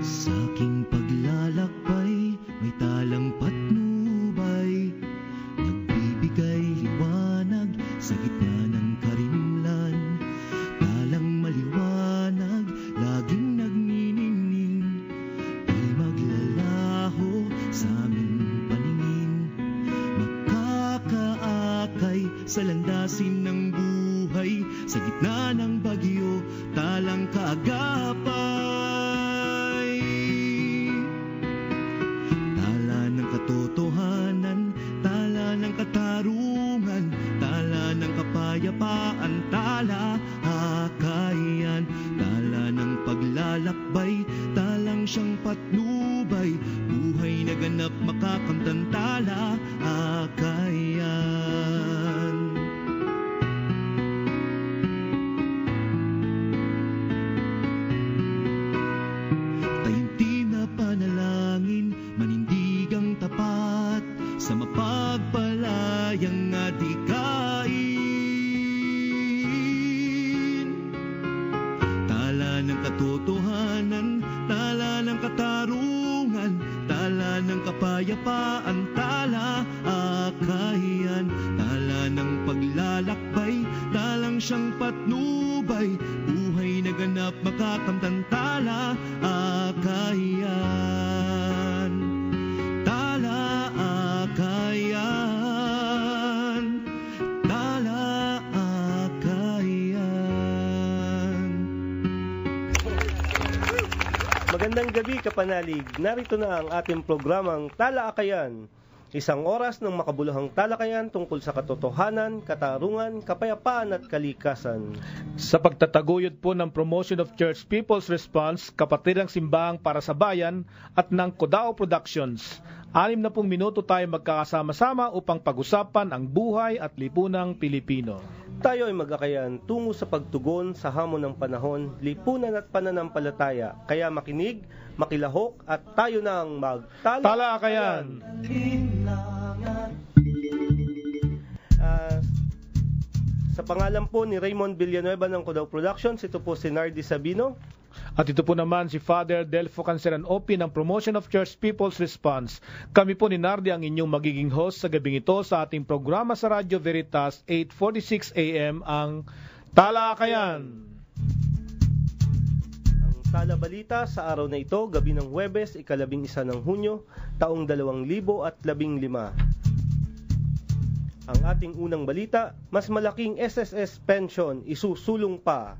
Sa aking paglalakbay, may talang patnubay, nagbibigay liwanag sa gitna ng karimlan. Talang maliwanag, laging nagniningning, di maglalaho sa aming paningin. Makakaakay sa landasin ng buhay, sa gitna ng bagyo, talang kaagapay. Tala ng katotohanan, tala ng katarungan, tala ng kapayapaan, tala akayan, tala ng paglalakbay, talang siyang patnubay, buhay na ganap makakamtan, tala akayan. Taimtim na panalangin, manindigang tapat, sa mapagpalayang adikain. Tala ng katotohanan, tala ng katarungan, tala ng kapayapaan, tala akayan, tala ng paglalakbay, talang siyang patnubay, buhay na ganap makakamtan, tala akayan, tala akayan, tala akayan. Magandang gabi, kapanalig. Narito na ang ating programang Tala Akayan. Isang oras ng makabuluhang talakayan tungkol sa katotohanan, katarungan, kapayapaan at kalikasan. Sa pagtataguyod po ng Promotion of Church People's Response, Kapatilang Simbahang para sa Bayan at ng Kodao Productions, 60 minuto tayo magkakasama-sama upang pag-usapan ang buhay at lipunang Pilipino. Tayo ay mag-akayan tungo sa pagtugon sa hamon ng panahon, lipunan at pananampalataya. Kaya makinig, makilahok at tayo nang magtala. Tala Akayan! Sa pangalan po ni Raymond Villanueva ng Kodao Productions, ito po si Nardi Sabino. At ito po naman si Father Delfo Canceran Opi ng Promotion of Church People's Response. Kami po ni Nardi ang inyong magiging host sa gabing ito sa ating programa sa Radyo Veritas 8:46 AM ang Tala Akayan. Ang Tala Balita sa araw na ito, gabi ng Huwebes, 11 ng Hunyo, taong 2015. Ang ating unang balita, mas malaking SSS pension isusulong pa.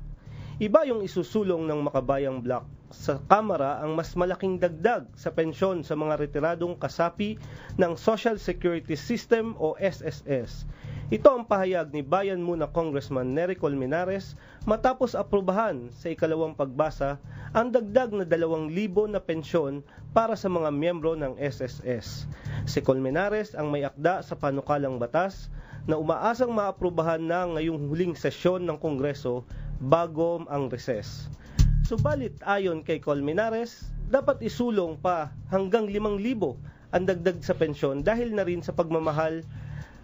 Iba yung isusulong ng Makabayang Bloc sa Kamara ang mas malaking dagdag sa pensyon sa mga retiradong kasapi ng Social Security System o SSS. Ito ang pahayag ni Bayan Muna Congressman Nery Colmenares matapos aprubahan sa ikalawang pagbasa ang dagdag na 2,000 na pensyon para sa mga miyembro ng SSS. Si Colmenares ang may akda sa panukalang batas na umaasang maaprubahan na ngayong huling sesyon ng Kongreso bago ang reses. Subalit ayon kay Colmenares, dapat isulong pa hanggang 5,000 ang dagdag sa pensyon dahil na rin sa pagmamahal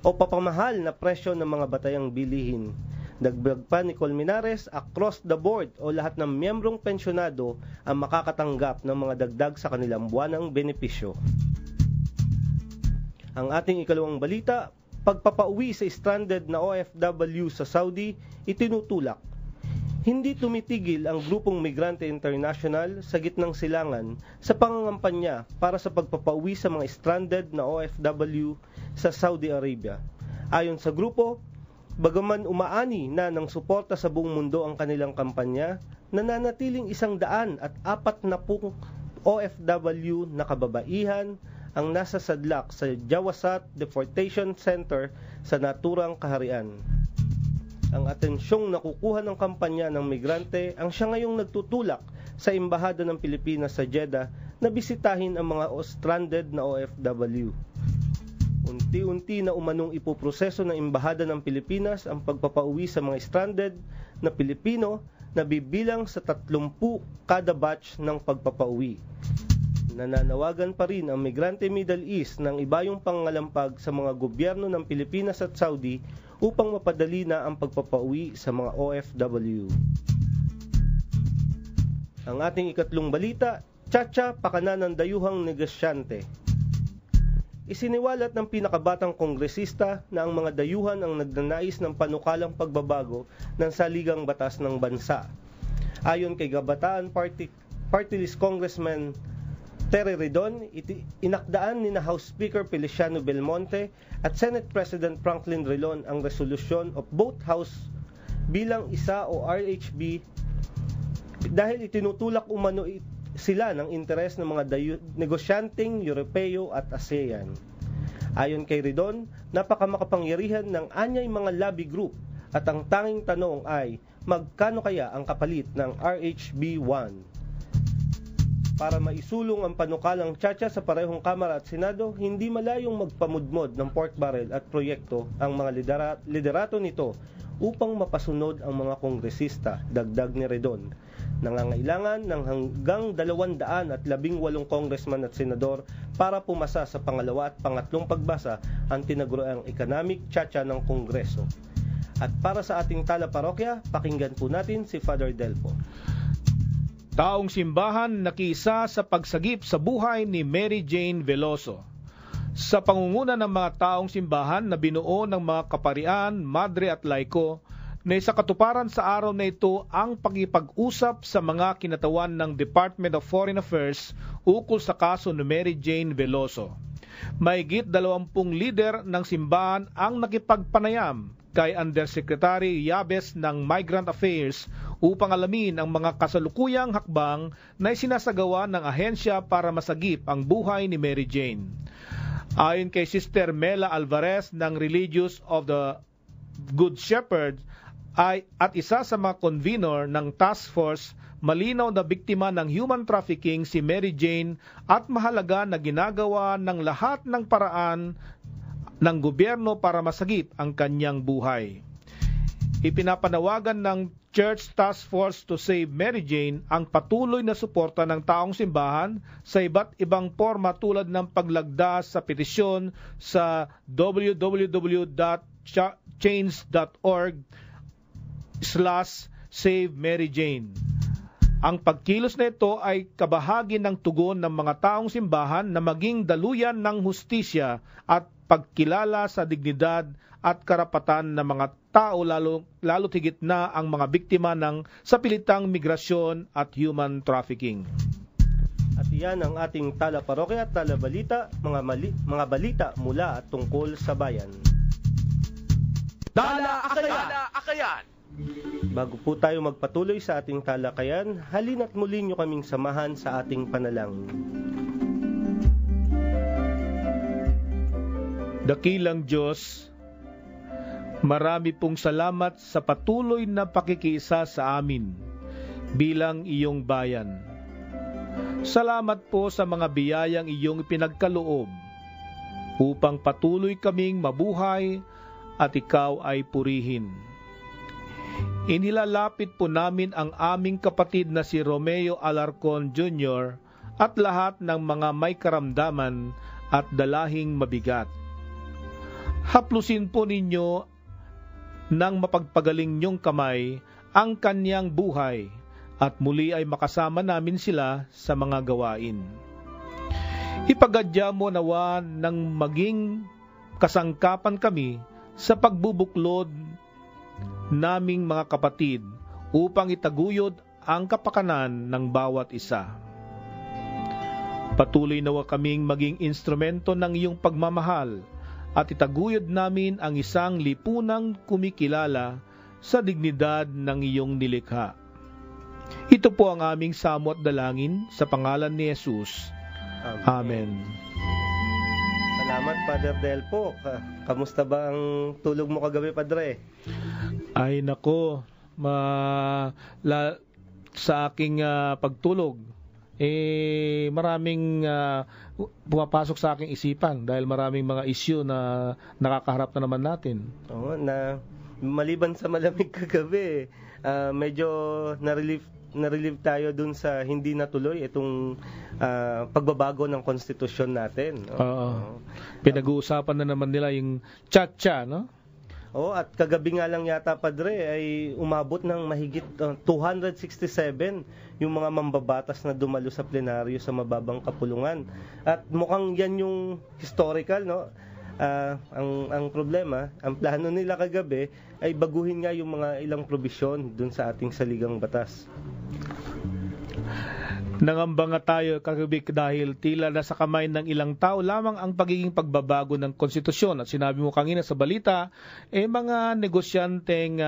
o papamahal na presyo ng mga batayang bilihin. Dagdag pa ni Colmenares, across the board o lahat ng miyembrong pensyonado ang makakatanggap ng mga dagdag sa kanilang buwanang benepisyo. Ang ating ikalawang balita, pagpapauwi sa stranded na OFW sa Saudi, itinutulak. Hindi tumitigil ang grupong Migrante International sa gitnang silangan sa pangangampanya para sa pagpapauwi sa mga stranded na OFW sa Saudi Arabia. Ayon sa grupo, bagaman umaani na ng suporta sa buong mundo ang kanilang kampanya, nananatiling 140 OFW na kababaihan ang nasa sadlak sa Jawasat Deportation Center sa naturang kaharian. Ang atensyong nakukuha ng kampanya ng migrante ang siya ngayong nagtutulak sa Embahada ng Pilipinas sa Jeddah na bisitahin ang mga stranded na OFW. Unti-unti na umanong ipoproseso ng Embahada ng Pilipinas ang pagpapauwi sa mga stranded na Pilipino na bibilang sa 30 kada batch ng pagpapauwi. Nananawagan pa rin ang Migrante Middle East ng ibayong pangalampag sa mga gobyerno ng Pilipinas at Saudi upang mapadali na ang pagpapauwi sa mga OFW. Ang ating ikatlong balita, Chacha, pakanan ng dayuhang negosyante. Isiniwalat ng pinakabatang kongresista na ang mga dayuhan ang nagnanais ng panukalang pagbabago ng saligang batas ng bansa. Ayon kay Kabataan Party List Congressman Terry Redon, inakdaan ni na House Speaker Feliciano Belmonte at Senate President Franklin Drilon ang resolution of both House bilang isa o RHB dahil itinutulak umano sila ng interes ng mga negosyanteng Europeo at ASEAN. Ayon kay Redon, napakamakapangyarihan ng anyay mga lobby group at ang tanging tanong ay magkano kaya ang kapalit ng RHB 1? Para maisulong ang panukalang Chacha sa parehong Kamara at Senado, hindi malayong magpamudmod ng pork barrel at proyekto ang mga liderato nito upang mapasunod ang mga kongresista, dagdag ni Redon. Nangangailangan ng hanggang 218 congressman at senador para pumasa sa pangalawa at pangatlong pagbasa ang tinaguriang economic Chacha ng Kongreso. At para sa ating tala-parokya, pakinggan po natin si Father Delpo. Taong simbahan nakiisa sa pagsagip sa buhay ni Mary Jane Veloso. Sa pangunguna ng mga taong simbahan na binuo ng mga kaparian, madre at laiko, na sa katuparan sa araw na ito ang pagkipag-usap sa mga kinatawan ng Department of Foreign Affairs ukol sa kaso ni Mary Jane Veloso. Mahigit 20 lider ng simbahan ang nakipagpanayam kay Undersecretary Yabes ng Migrant Affairs upang alamin ang mga kasalukuyang hakbang na isinasagawa ng ahensya para masagip ang buhay ni Mary Jane. Ayon kay Sister Mela Alvarez ng Religious of the Good Shepherd at isa sa mga convener ng task force, malinaw na biktima ng human trafficking si Mary Jane at mahalaga na ginagawa ng lahat ng paraan ng gobyerno para masagip ang kanyang buhay. Ipinapanawagan ng Church Task Force to Save Mary Jane ang patuloy na suporta ng taong simbahan sa iba't ibang forma tulad ng paglagda sa petisyon sa www.change.org/SaveMaryJane. Ang pagkilos na ito ay kabahagi ng tugon ng mga taong simbahan na maging daluyan ng hustisya at pagkilala sa dignidad at karapatan ng mga tao, lalo higit na ang mga biktima ng sapilitang migrasyon at human trafficking. At iyan ang ating tala-parokya at tala-balita, mga balita mula at tungkol sa bayan. Talakayan! Bago po tayo magpatuloy sa ating talakayan, halina't muli nyo kaming samahan sa ating panalangin. Dakilang Diyos, marami pong salamat sa patuloy na pakikiisa sa amin bilang iyong bayan. Salamat po sa mga biyayang iyong ipinagkaloob upang patuloy kaming mabuhay at ikaw ay purihin. Inilalapit po namin ang aming kapatid na si Romeo Alarcon Jr. at lahat ng mga may karamdaman at dalahing mabigat. Haplusin po ninyo ng mapagpagaling niyong kamay ang kanyang buhay at muli ay makasama namin sila sa mga gawain. Ipagadya mo nawa ng maging kasangkapan kami sa pagbubuklod naming mga kapatid upang itaguyod ang kapakanan ng bawat isa. Patuloy nawa kaming maging instrumento ng iyong pagmamahal at itaguyod namin ang isang lipunang kumikilala sa dignidad ng iyong nilikha. Ito po ang aming samo at dalangin sa pangalan ni Jesus. Amen. Salamat, Father Delpo. Kamusta ba ang tulog mo kagabi, Padre? Ay nako, sa aking pagtulog, maraming pumapasok sa aking isipan dahil maraming mga issue na nakakaharap na naman natin. Oo, na maliban sa malamig kagabi, medyo na-relieve tayo dun sa hindi natuloy itong pagbabago ng konstitusyon natin. No? Oo. Pinag-uusapan na naman nila yung Chacha, no? At kagabi nga lang yata, Padre, ay umabot ng mahigit 267 yung mga mambabatas na dumalo sa plenaryo sa mababang kapulungan. At mukhang yan yung historical, no? Ang problema, ang plano nila kagabi ay baguhin nga yung mga ilang probisyon dun sa ating saligang batas. Nangamba nga tayo kagabi dahil tila nasa kamay ng ilang tao lamang ang pagiging pagbabago ng konstitusyon. At sinabi mo kanina sa balita, mga negosyanteng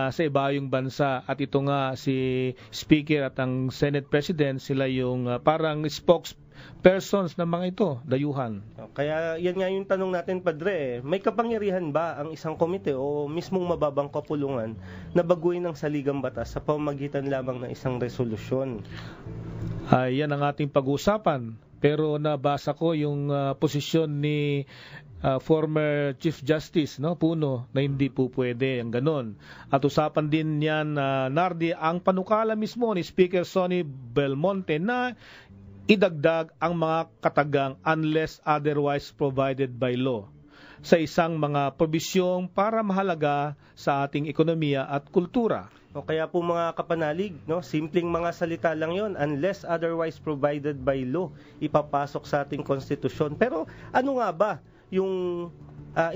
sa ibayong bansa. At ito nga si Speaker at ang Senate President, sila yung parang spokespersons ng mga ito, dayuhan. Kaya yan nga yung tanong natin, Padre. May kapangyarihan ba ang isang komite o mismong mababang kapulungan na baguhin ang saligang batas sa pamamagitan lamang ng isang resolusyon? Yan ang ating pag-uusapan. Pero nabasa ko yung posisyon ni former Chief Justice, Puno, na hindi po pwede ang ganon. At usapan din yan, Nardi, ang panukala mismo ni Speaker Sonny Belmonte na idagdag ang mga katagang unless otherwise provided by law sa isang mga probisyong para mahalaga sa ating ekonomiya at kultura. Kaya po mga kapanalig, simpleng mga salita lang yon, unless otherwise provided by law, ipapasok sa ating konstitusyon. Pero ano nga ba yung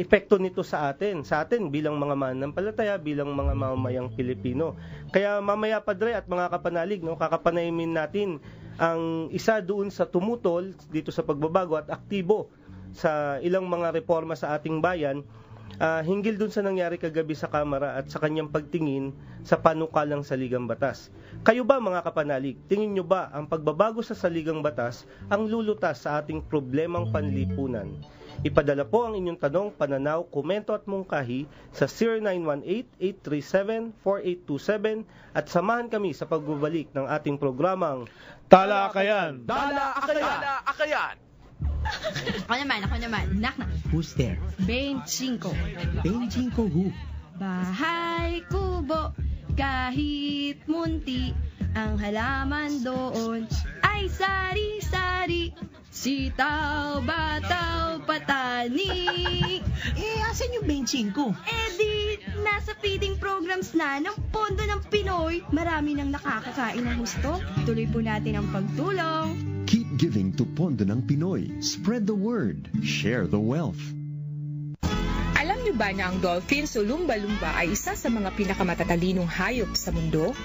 epekto nito sa atin bilang mga mananampalataya, bilang mga mamamayang Pilipino? Kaya mamaya, Padre at mga kapanalig, kakapanayimin natin ang isa doon sa tumutol dito sa pagbabago at aktibo sa ilang mga reforma sa ating bayan, hinggil dun sa nangyari kagabi sa Kamara at sa kanyang pagtingin sa panukalang saligang batas. Kayo ba mga kapanalig, tingin nyo ba ang pagbabago sa saligang batas ang lulutas sa ating problemang panlipunan? Ipadala po ang inyong tanong, pananaw, komento at mungkahi sa 0918-837-4827 at samahan kami sa pagbabalik ng ating programang Talakayan! Talakayan! Ako naman. Nak. Who's there? 25. 25 who? Bahay kubo, kahit munti, ang halaman doon ay sari-sari. Sitaw, bataw, patani. Asan yung 25? Di, nasa feeding programs na ng Pondo ng Pinoy. Marami nang nakakakain ng gusto. Tuloy po natin ang pagtulong. Keep giving to Pondo ng Pinoy. Spread the word. Share the wealth. Alam niyo ba na ang dolphins o lumba-lumba ay isa sa mga pinakamatalinong hayop sa mundo?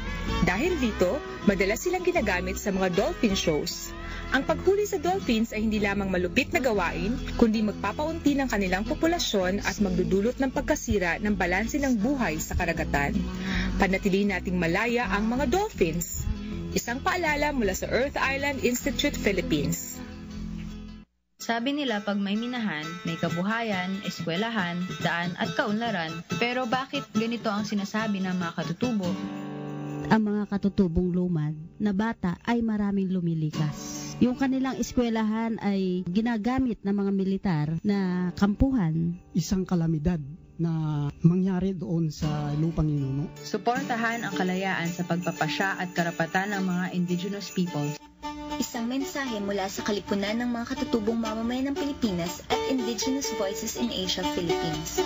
Dahil dito, madalas silang ginagamit sa mga dolphin shows. Ang paghuli sa dolphins ay hindi lamang malupit na gawain, kundi magpapaunti ng kanilang populasyon at magdudulot ng pagkasira ng balanse ng buhay sa karagatan. Panatilihin nating malaya ang mga dolphins. Isang paalala mula sa Earth Island Institute, Philippines. Sabi nila pag may minahan, may kabuhayan, eskwelahan, daan at kaunlaran. Pero bakit ganito ang sinasabi ng mga katutubo? Ang mga katutubong lumad na bata ay maraming lumilikas. Yung kanilang eskwelahan ay ginagamit ng mga militar na kampuhan. Isang kalamidad na mangyari doon sa lupang ninuno. Suportahan ang kalayaan sa pagpapasya at karapatan ng mga indigenous peoples. Isang mensahe mula sa Kalipunan ng mga katutubong mamamayan ng Pilipinas at Indigenous Voices in Asia, Philippines.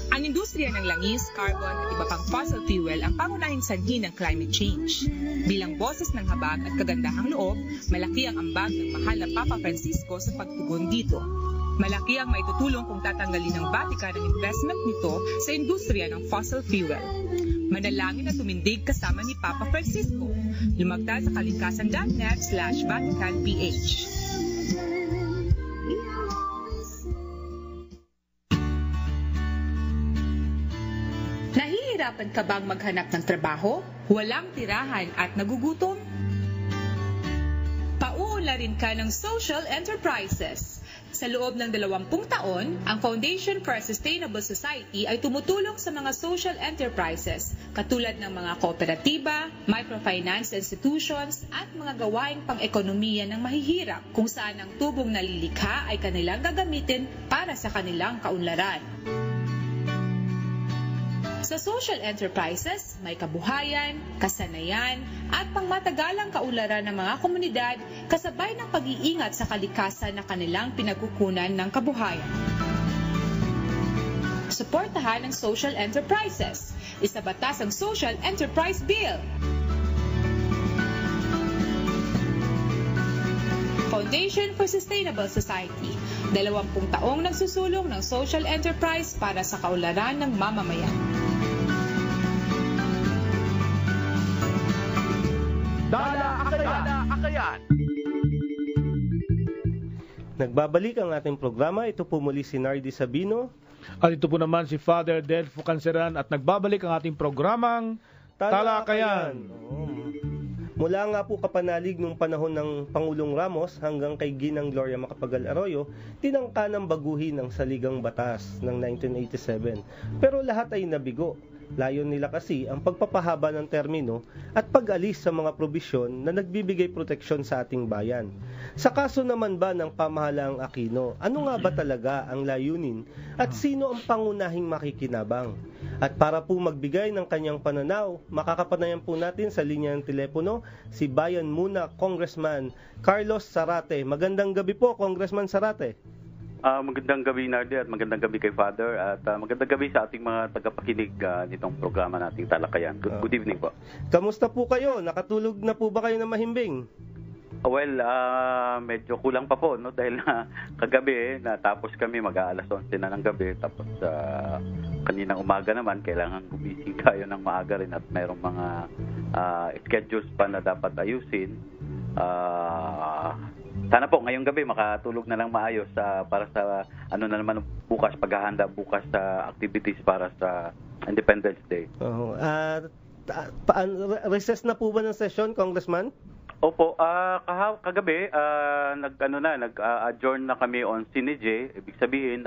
Ang industriya ng langis, carbon at iba pang fossil fuel ang pangunahing sanhi ng climate change. Bilang boses ng habag at kagandahang loob, malaki ang ambag ng mahal na Papa Francisco sa pagtugon dito. Malaki ang maitutulong kung tatanggalin ng Vatican ang investment nito sa industriya ng fossil fuel. Manalangin at tumindig kasama ni Papa Francisco. Lumagda sa kalikasan.net/VaticanPH. Nahihirapan ka bang maghanap ng trabaho? Walang tirahan at nagugutom? Pauunlarin ka ng social enterprises. Sa loob ng 20 taon, ang Foundation for a Sustainable Society ay tumutulong sa mga social enterprises katulad ng mga kooperatiba, microfinance institutions at mga gawaing pang-ekonomiya ng mahihirap kung saan ang tubong nalilikha ay kanilang gagamitin para sa kanilang kaunlaran. Sa social enterprises, may kabuhayan, kasanayan, at pangmatagalang kaunlaran ng mga komunidad kasabay ng pag-iingat sa kalikasan na kanilang pinagkukunan ng kabuhayan. suportahan ang social enterprises. Isabatas ang Social Enterprise Bill. Foundation for Sustainable Society, 20 taong nagsusulong ng social enterprise para sa kaunlaran ng mamamayan. Dala-akayan. Nagbabalik ang ating programa. Ito po muli si Nardi Sabino. At ito po naman si Father Delfo Canceran at nagbabalik ang ating programang Talakayan. Mula nga po kapanalig nung panahon ng Pangulong Ramos hanggang kay Ginang Gloria Macapagal Arroyo, tinangka ng baguhin ang saligang batas ng 1987. Pero lahat ay nabigo. Layon nila kasi ang pagpapahaba ng termino at pag-alis sa mga probisyon na nagbibigay proteksyon sa ating bayan. Sa kaso naman ba ng pamahalaang Aquino, ano nga ba talaga ang layunin at sino ang pangunahing makikinabang? At para po magbigay ng kanyang pananaw, makakapanayan po natin sa linya ng telepono si Bayan Muna Congressman Carlos Zarate. Magandang gabi po, Congressman Zarate. Magandang gabi, Nardi, at magandang gabi kay Father, at magandang gabi sa ating mga tagapakinig nitong programa nating Talakayan. Good evening po. Kamusta po kayo? Nakatulog na po ba kayo ng mahimbing? Well, medyo kulang pa po, no? Dahil kagabi, natapos kami mag-aalas 11 na ng gabi, tapos kaninang umaga naman, kailangan gumising tayo ng maaga rin at mayroong mga schedules pa na dapat ayusin. Sana po ngayong gabi makatulog na lang maayos para sa ano na naman bukas, paghahanda bukas sa activities para sa Independence Day. Recess na po ba ng session, Congressman? Opo, kagabi nag-adjourn na kami on CNJ. Ibig sabihin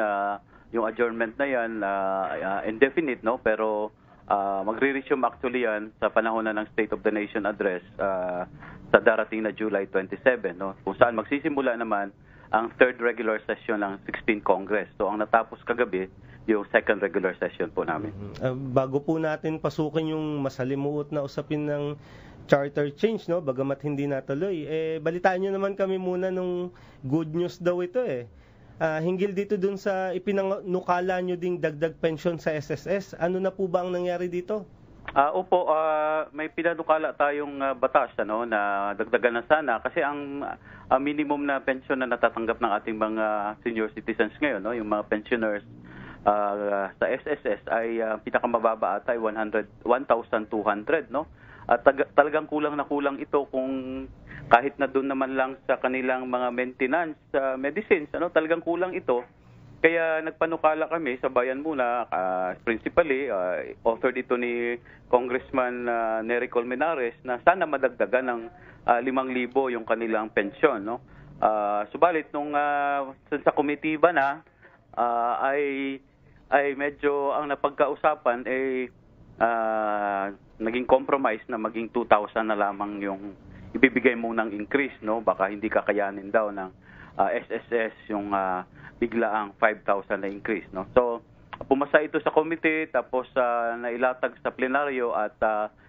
yung adjournment na yan indefinite, no? Pero magre-resume actually yan sa panahon na ng State of the Nation address sa darating na July 27, no? Kung saan magsisimula naman ang third regular session ng 16th Congress. So ang natapos kagabi, yung second regular session po namin. Bago po natin pasukin yung masalimuot na usapin ng charter change, no? Bagamat hindi natuloy, balitaan nyo naman kami muna nung good news daw ito hinggil dito dun sa ipinanukala nyo ding dagdag pension sa SSS. Ano na po ba ang nangyari dito? Opo, may pinanukala tayong batas na dagdagan na sana kasi ang minimum na pension na natatanggap ng ating mga senior citizens ngayon, no, yung mga pensioners sa SSS ay pinakamababa ata ay 1,200, no? At talagang kulang na kulang ito kung kahit na doon naman lang sa kanilang mga maintenance medicines, talagang kulang ito. Kaya nagpanukala kami sa Bayan Muna, principally, authored ito ni Congressman Nery Colmenares na sana madagdagan ng 5,000 yung kanilang pensyon, no? Subalit, nung sa komitiba na, ay medyo ang napagkausapan naging compromise na maging 2,000 na lamang yung ibibigay munang increase, no? Baka hindi kakayanin daw ng SSS yung biglaang 5,000 na increase, no? So pumasa ito sa committee, tapos nailatag sa plenaryo at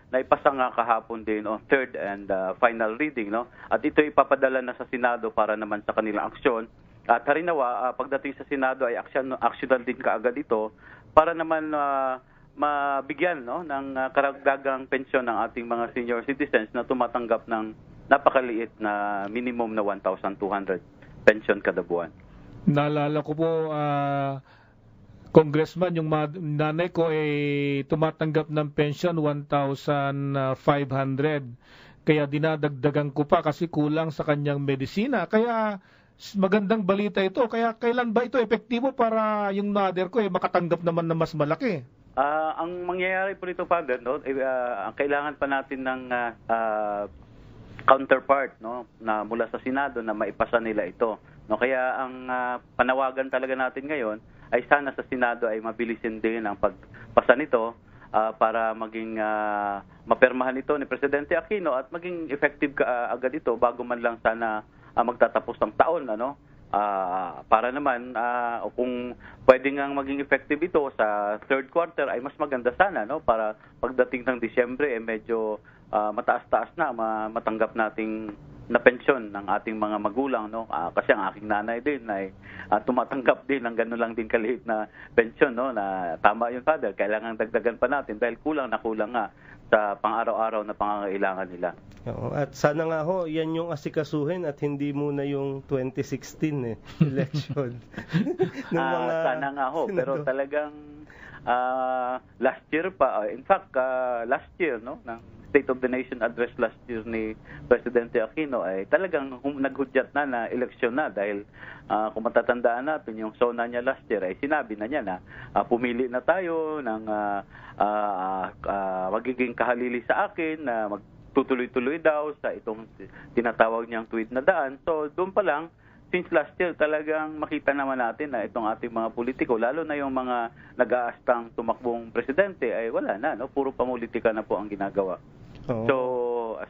naipasa nga kahapon din on third and final reading, no? At ito ipapadala na sa Senado para naman sa kanilang aksyon. At harinawa, pagdating sa Senado ay aksyonan din kaagad ito para naman mabigyan, no, ng karagdagang pensyon ng ating mga senior citizens na tumatanggap ng napakaliit na minimum na 1,200 pension kada buwan. Naalala ko po, Congressman, yung nanay ko ay tumatanggap ng pension 1,500. Kaya dinadagdagan ko pa kasi kulang sa kanyang medisina. Kaya magandang balita ito. Kaya kailan ba ito epektibo para yung mother ko makatanggap naman na mas malaki? Ang mangyayari po nito, Father, no, kailangan pa natin ng counterpart, no, na mula sa Senado na maipasa nila ito. No, kaya ang panawagan talaga natin ngayon ay sana sa Senado ay mabilisin din ang pagpasa nito para maging mapermahan ito ni Presidente Aquino at maging effective agad ito bago man lang sana magtatapos ng taon, para naman kung pwede ngang maging effective ito sa third quarter ay mas maganda sana, no, para pagdating ng Disyembre medyo mataas-taas na matanggap nating na pensyon ng ating mga magulang, no? Kasi ang aking nanay din ay tumatanggap din ng gano'n lang din kaliit na pensyon, no? Na tama yun, Father, kailangan dagdagan pa natin dahil kulang nga sa pang-araw-araw na pangangailangan nila. Oo, at sana nga ho, yan yung asikasuhin at hindi muna yung 2016 election. Sana nga ho, pero talagang last year pa, in fact, last year, no, ng State of the Nation address last year ni Presidente Aquino ay talagang naghudyat na eleksyon na dahil kung matatandaan natin yung SONA niya last year ay sinabi na niya na pumili na tayo ng magiging kahalili sa akin na magtutuloy-tuloy daw sa itong tinatawag niyang tweet na daan. So doon pa lang, since last year talagang makita naman natin na itong ating mga politiko, lalo na yung mga nag-aastang tumakbong presidente ay wala na, no? Puro pamulitika na po ang ginagawa. Oo. So,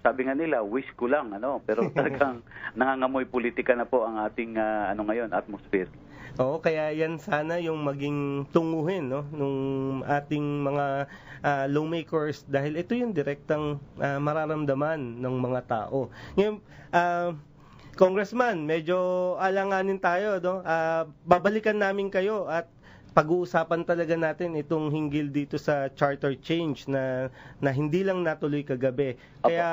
sabi nga nila, wish ko lang, pero talagang nangangamoy politika na po ang ating ngayon, atmosphere. Oo, kaya yan sana yung maging tunguhin, no, nung ating mga lawmakers dahil ito yung direktang mararamdaman ng mga tao. Ngayon, Congressman, medyo alanganin tayo, no? Babalikan namin kayo at pag-uusapan talaga natin itong hinggil dito sa charter change na hindi lang natuloy kagabi. Kaya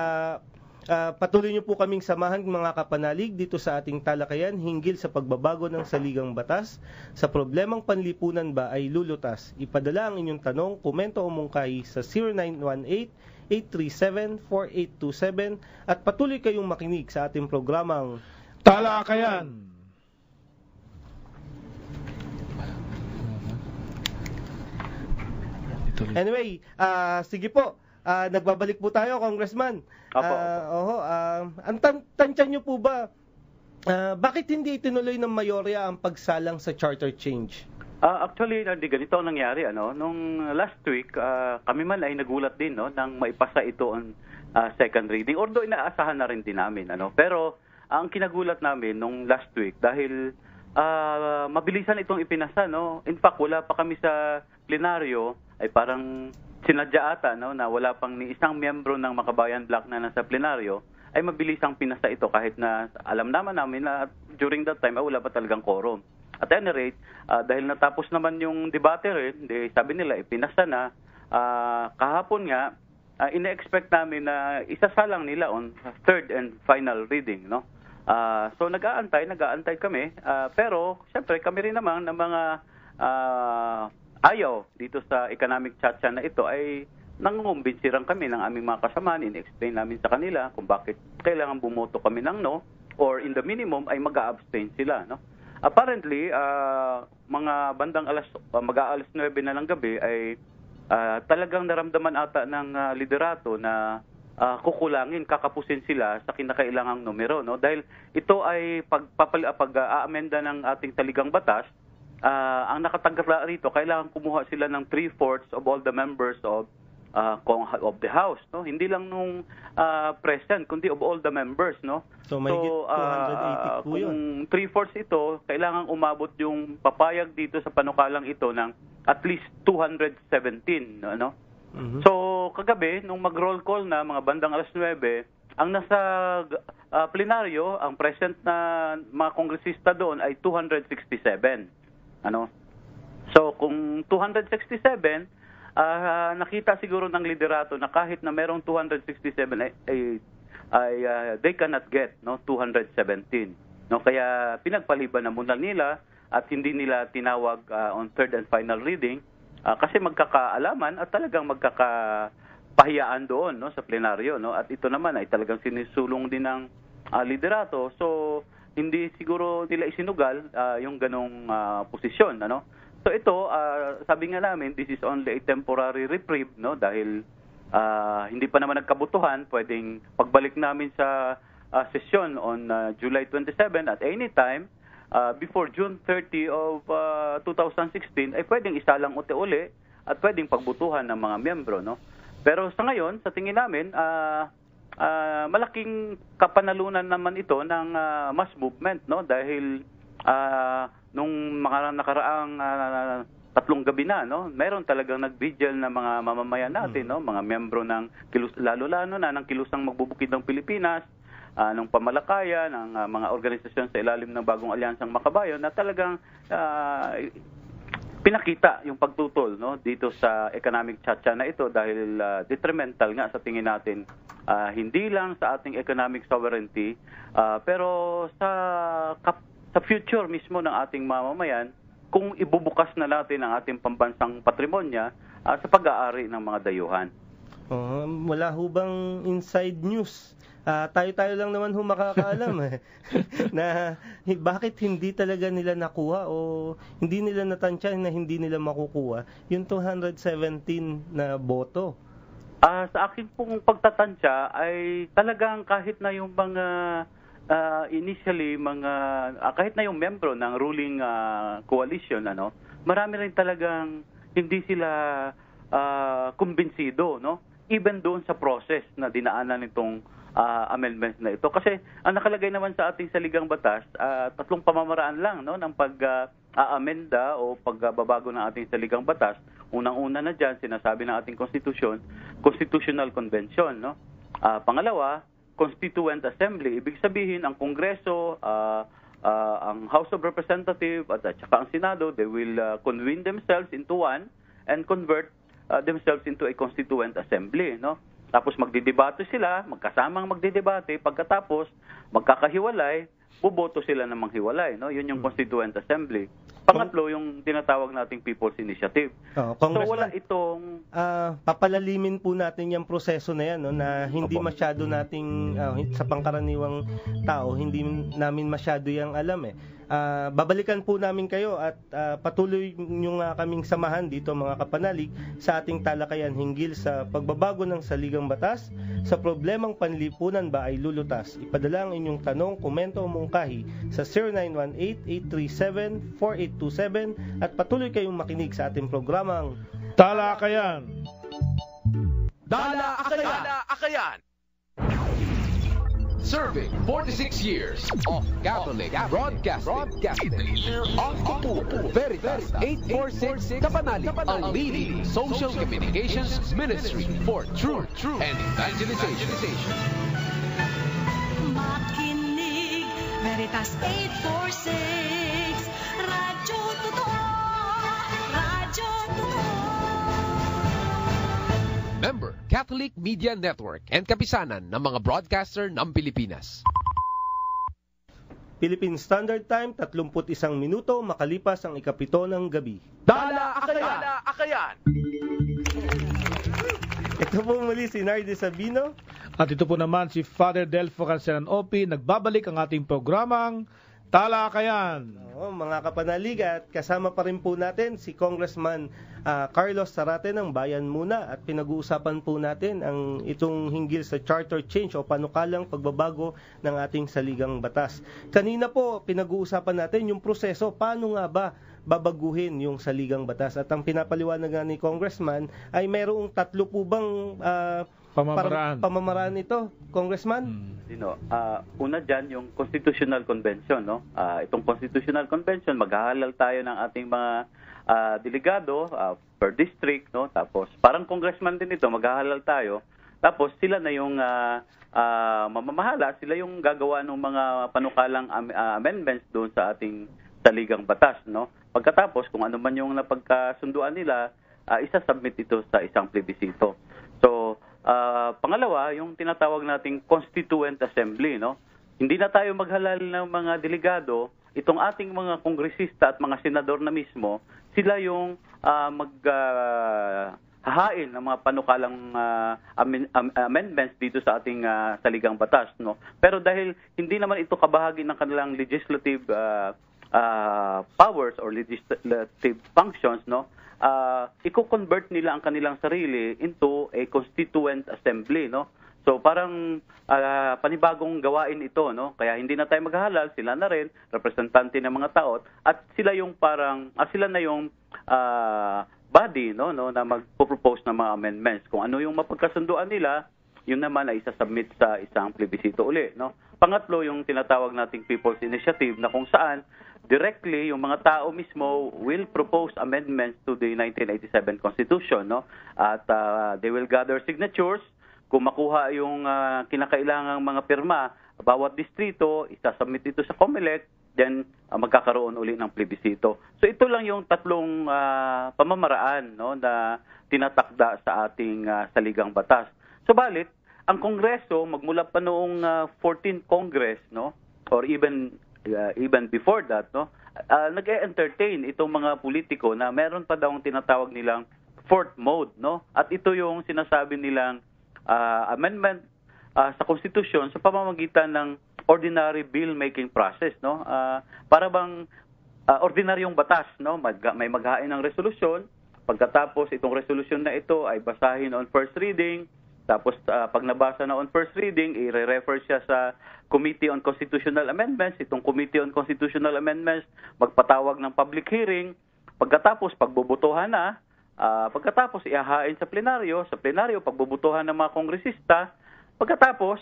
patuloy niyo po kaming samahan mga kapanalig dito sa ating talakayan hinggil sa pagbabago ng saligang batas. Sa problemang panlipunan ba ay lulutas? Ipadala ang inyong tanong, komento o mungkahi sa 0918-837-4827 at patuloy kayong makinig sa ating programang Talakayan. Anyway, sige po. Nagbabalik po tayo, Congressman. Ang tansya niyo po ba, bakit hindi itinuloy ng mayorya ang pagsalang sa charter change? Actually, ganito ang nangyari. Nung last week, kami man ay nagulat din, nang maipasa ito on second reading. Although inaasahan na rin din namin. Pero ang kinagulat namin nung last week, dahil mabilisan itong ipinasa. In fact, wala pa kami sa plenaryo, ay parang sinadya ata, na wala pang ni isang miyembro ng Makabayan Bloc na nasa plenaryo, ay mabilisang pinasa ito kahit na alam naman namin na during that time wala pa talagang quorum. At any rate, dahil natapos naman yung debate rin, sabi nila ipinasa na, kahapon nga, ina-expect namin na isasalang nila on third and final reading. So nag-aantay kami, pero siyempre kami rin naman ng mga ayaw dito sa economic chacha na ito ay nangungumbinsiran kami ng aming mga kasamahan, in-explain namin sa kanila kung bakit kailangan bumoto kami ng no, or in the minimum ay mag-a-abstain sila. Apparently, mga bandang mag-aalas 9 na ng gabi ay talagang naramdaman ata ng liderato na kukulangin, kakapusin sila sa kinakailangang numero. Dahil ito ay pag-aamenda ng ating taligang batas, ang nakatanggap rito, kailangan kumuha sila ng 3/4 of all the members of the House. Hindi lang nung present, kundi of all the members. So may 280 po yun. Kung 3/4 ito, kailangan umabot yung papayag dito sa panukalang ito ng at least 217. Mm-hmm. So, kagabi, nung mag-roll call na mga bandang alas 9, ang nasa plenaryo, ang present na mga kongresista doon ay 267. So, kung 267, nakita siguro ng liderato na kahit na merong 267 they cannot get 217. Kaya pinagpaliban na muna nila at hindi nila tinawag on third and final reading kasi magkakaalaman at talagang magkakapahiyaan doon sa plenaryo. At ito naman ay talagang sinisulong din ng liderato. So, hindi siguro nila isinugal yung ganong posisyon. So ito, sabi nga namin, this is only a temporary reprieve, dahil hindi pa naman nagkabutuhan, pwedeng pagbalik namin sa session on July 27 at any time before June 30 of 2016 ay pwedeng isalang uli at pwedeng pagbutuhan ng mga miyembro. Pero sa ngayon, sa tingin namin, malaking kapanalunan naman ito ng mass movement, dahil nung mga nakaraang 3 gabi na, meron talagang nag-vigil na mga mamamayan natin, mga miyembro ng lalo na ng Kilusang Magbubukid ng Pilipinas, ng pamalakayan, ng mga organisasyon sa ilalim ng Bagong Alyansang Makabayon na talagang pinakita yung pagtutol, no, dito sa economic tsa-tsa na ito dahil detrimental nga sa tingin natin hindi lang sa ating economic sovereignty pero sa future mismo ng ating mamamayan kung ibubukas na natin ang ating pambansang patrimonya sa pag-aari ng mga dayuhan. Wala ho bang inside news? Tayo-tayo lang naman ho makakaalam na bakit hindi talaga nila nakuha o hindi nila natansya na hindi nila makukuha yung 217 na boto. Sa akin pong pagtatansya ay talagang kahit na yung mga initially kahit na yung membro ng ruling coalition marami rin talagang hindi sila kumbinsido, no? Even doon sa process na dinaanan nitong amendments na ito. Kasi ang nakalagay naman sa ating saligang batas, tatlong pamamaraan lang, no, ng pag-amenda o pagbabago ng ating saligang batas. Unang-una na dyan, sinasabi ng ating konstitusyon, Constitutional Convention, no? Pangalawa, Constituent Assembly. Ibig sabihin, ang Kongreso, ang House of Representatives at saka ang Senado, they will convene themselves into one and convert themselves into a Constituent Assembly, no? Tapos magdidebate sila, magkasamang magdidebate, pagkatapos magkakahiwalay, boboto sila ng manghiwalay, no? Yun yung Constituent Assembly. Pangatlo, yung tinatawag nating People's Initiative. So wala itong papalalimin po natin yung proseso na yan, no, na hindi masyado nating sa pangkaraniwang tao, hindi namin masyado yang alam babalikan po namin kayo at patuloy nyo nga kaming samahan dito mga kapanalig sa ating talakayan hinggil sa pagbabago ng saligang batas, sa problemang panlipunan ba ay lulutas. Ipadala ang inyong tanong, komento o mungkahi sa 0918-837-4827 at patuloy kayong makinig sa ating programang Talakayan. Talakayan. Serving 46 years of Catholic Broadcasting. Ang Tutubo, Veritas 846 Kapanali, ang leading social communications ministry for truth and evangelization. Makinig, Veritas 846, Radyo Totoo, Radyo Totoo. Member, Catholic Media Network and kapisanan ng mga broadcaster ng Pilipinas. Philippine Standard Time, 31 minuto makalipas ang 7 ng gabi. Talakayan. Ito po muli si Nardi Sabino. At ito po naman si Father Delfo Canceran Opi. Nagbabalik ang ating programang Talakayan. Mga kapanalig, at kasama pa rin po natin si Congressman Carlos Zarate ng Bayan Muna, at pinag-uusapan po natin ang itong hinggil sa charter change o panukalang pagbabago ng ating saligang batas. Kanina po pinag-uusapan natin yung proseso, paano nga ba babaguhin yung saligang batas, at ang pinapaliwanag nga ni Congressman ay mayroong 3 po bang pamamaraan ito, Congressman? Una dyan, yung Constitutional Convention, no? Itong Constitutional Convention, maghahalal tayo ng ating mga delegado per district, no? Tapos parang congressman din ito, maghahalal tayo. Tapos sila na yung mamamahala, sila yung gagawa ng mga panukalang amendments doon sa ating saligang batas, no? Pagkatapos kung ano man yung napagkasunduan nila, isa-submit ito sa isang plebisito. So, pangalawa, yung tinatawag nating Constituent Assembly, no? Hindi na tayo maghalal ng mga delegado, itong ating mga kongresista at mga senador na mismo, sila yung hahain ng mga panukalang amendments dito sa ating saligang batas, no? Pero dahil hindi naman ito kabahagi ng kanilang legislative powers or legislative functions, no? I-convert nila ang kanilang sarili into a constituent assembly, no? So parang panibagong gawain ito, no? Kaya hindi na tayo maghahalal, sila na rin representante ng mga tao, at sila yung parang sila na yung body, no, na magpo-propose ng mga amendments. Kung ano yung mapagkasunduan nila, yun naman ay isa-submit sa isang plebisito uli, no? Pangatlo, yung tinatawag nating People's Initiative, na kung saan directly yung mga tao mismo will propose amendments to the 1987 Constitution, no? At they will gather signatures. Kung makuha yung kinakailangang mga pirma, bawat distrito, isasubmit ito sa COMELEC, then magkakaroon uli ng plebisito. So ito lang yung tatlong pamamaraan, no, na tinatakda sa ating saligang batas. Subalit, ang Kongreso magmula pa noong 14th Congress, no, or even before that, no, nag-entertain itong mga politiko na meron pa daw ang tinatawag nilang fourth mode, no? At ito yung sinasabi nilang amendment sa konstitusyon sa pamamagitan ng ordinary bill making process, no? Para bang ordinaryong batas, no? May maghain ng resolusyon, pagkatapos itong resolusyon na ito ay basahin on first reading, tapos pag nabasa na on first reading, i-refer siya sa Committee on Constitutional Amendments, itong Committee on Constitutional Amendments magpatawag ng public hearing, pagkatapos pagbobotohan na, pagkatapos ihahain sa plenaryo pagbobotohan ng mga kongresista, pagkatapos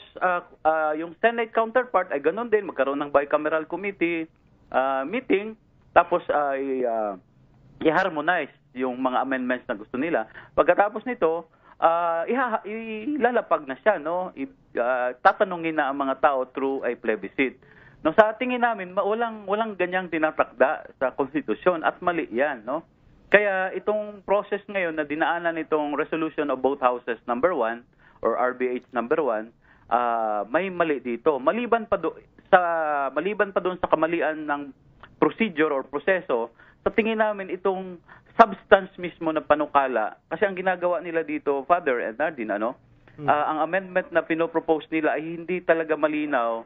yung Senate counterpart ay ganun din, magkaroon ng bicameral committee meeting, tapos i-harmonize yung mga amendments na gusto nila. Pagkatapos nito, ilalapag na siya, no? Tatanungin na ang mga tao through a plebiscite. No, sa tingin namin, walang ganyang tinatakda sa konstitusyon at mali yan, no? Kaya itong process ngayon na dinaanan itong Resolution of Both Houses number 1 or RBH number 1, may mali dito. Maliban pa doon sa kamalian ng procedure or proseso, sa tingin namin itong substance mismo na panukala, kasi ang ginagawa nila dito, Father and Nardin, ang amendment na pinopropose nila ay hindi talaga malinaw,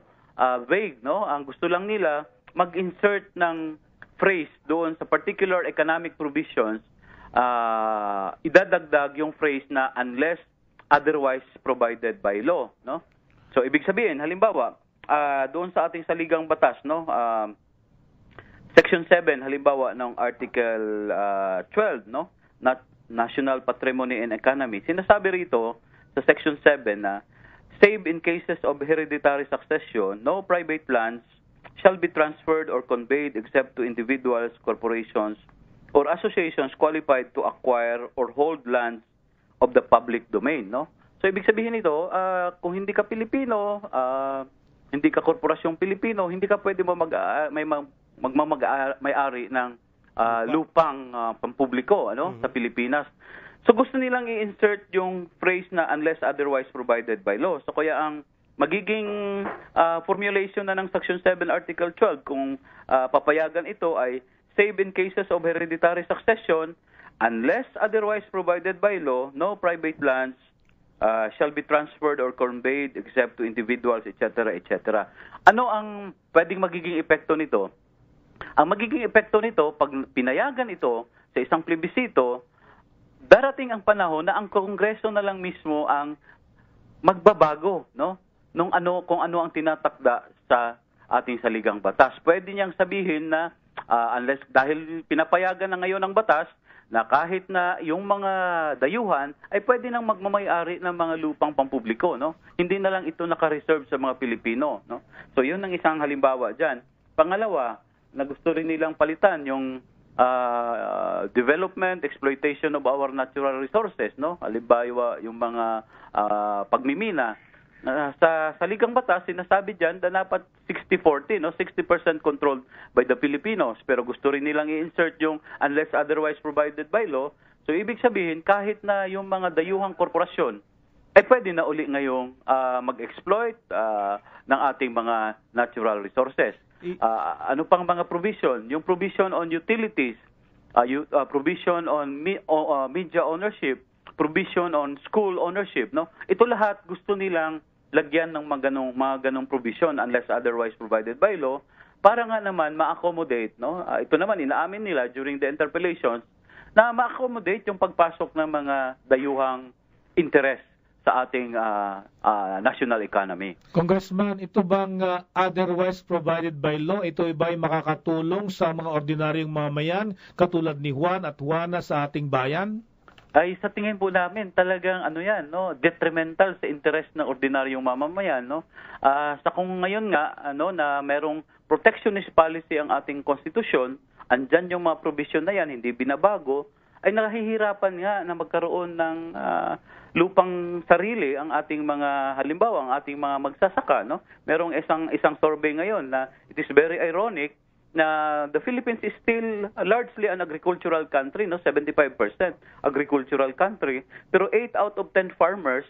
vague, no? Ang gusto lang nila mag-insert ng phrase doon sa particular economic provisions, idadagdag yung phrase na unless otherwise provided by law, no? So ibig sabihin, halimbawa, doon sa ating saligang batas, no, Section 7 halimbawa ng Article 12, no, National Patrimony and Economy. Sinasabi rito sa Section 7 na save in cases of hereditary succession, no private lands shall be transferred or conveyed except to individuals, corporations, or associations qualified to acquire or hold lands of the public domain, no? So ibig sabihin nito, kung hindi ka Pilipino, hindi ka korporasyong Pilipino, hindi ka pwede magmamag-ari ng lupang pampubliko, sa Pilipinas. So gusto nilang i-insert yung phrase na unless otherwise provided by law. So kaya ang magiging formulation na ng Section 7 Article 12 kung papayagan ito ay save in cases of hereditary succession, unless otherwise provided by law, no private lands shall be transferred or conveyed except to individuals, etc., etc. Ano ang pwedeng magiging epekto nito? Ang magiging epekto nito, pag pinayagan ito sa isang plebisito, darating ang panahon na ang Kongreso na lang mismo ang magbabago, no? Kung ano ang tinatakda sa ating saligang batas. Pwede niyang sabihin na unless dahil pinapayagan na ngayon ang batas na kahit na yung mga dayuhan ay pwede nang magmamay-ari ng mga lupang pampubliko, no? Hindi na lang ito naka-reserve sa mga Pilipino, no? So yun ang isang halimbawa diyan. Pangalawa, na gusto rin nilang palitan yung development, exploitation of our natural resources, no? Halimbawa, yung mga pagmimina. Sa saligang batas, sinasabi diyan na dapat 60-40, no? 60% controlled by the Filipinos. Pero gusto rin nilang i-insert yung unless otherwise provided by law. So, ibig sabihin, kahit na yung mga dayuhang korporasyon, ay pwede na uli ngayong mag-exploit ng ating mga natural resources. Ano pang mga provision? Yung provision on utilities, provision on media ownership, provision on school ownership, no? Ito lahat gusto nilang lagyan ng mga ganong provision unless otherwise provided by law para nga naman ma-accommodate, no? Ito naman inaamin nila during the interpellations na ma-accommodate yung pagpasok ng mga dayuhang interest sa ating national economy. Congressman, ito bang otherwise provided by law, ito ba'y makakatulong sa mga ordinaryong mamayan katulad ni Juan at Juana sa ating bayan? Ay sa tingin po namin talagang detrimental sa interest ng ordinaryong mamamayan, no? Sa kung ngayon nga na merong protectionist policy ang ating konstitusyon, andyan yung mga provision na yan, hindi binabago, ay nahihirapan nga na magkaroon ng lupang sarili ang ating mga, halimbawa, ang ating mga magsasaka, no? Merong isang survey ngayon na it is very ironic na the Philippines is still largely an agricultural country, no? 75% agricultural country, pero 8 out of 10 farmers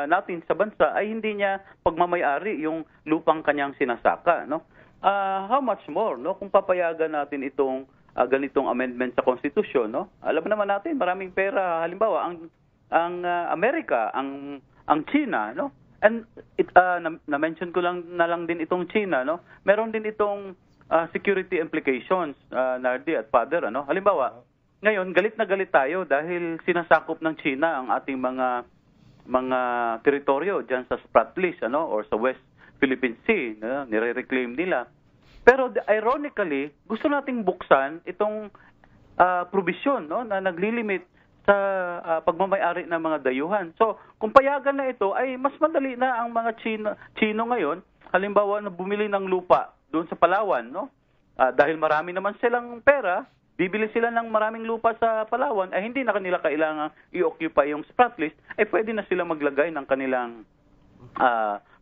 natin sa bansa ay hindi niya pagmamayari yung lupang kanyang sinasaka, no? How much more, no? Kung papayagan natin itong ganitong amendment sa Constitution, no? Alam naman natin, maraming pera, halimbawa ang Amerika, ang China, no? And na-mention ko lang din itong China, no? Meron din itong security implications, Nardi at Father, ano? Halimbawa, ngayon galit na galit tayo dahil sinasakop ng China ang ating mga teritoryo diyan sa Spratlys, ano, or sa West Philippine Sea, no? Nire-reclaim nila. Pero ironically, gusto nating buksan itong provision, no, na naglilimit sa pagmamayari ng mga dayuhan. So, kung payagan na ito, ay mas madali na ang mga Chino ngayon, halimbawa na bumili ng lupa doon sa Palawan, no? Dahil marami naman silang pera, bibili sila ng maraming lupa sa Palawan, ay hindi na kanila kailangan i-occupy yung Spratlys, ay pwede na sila maglagay ng kanilang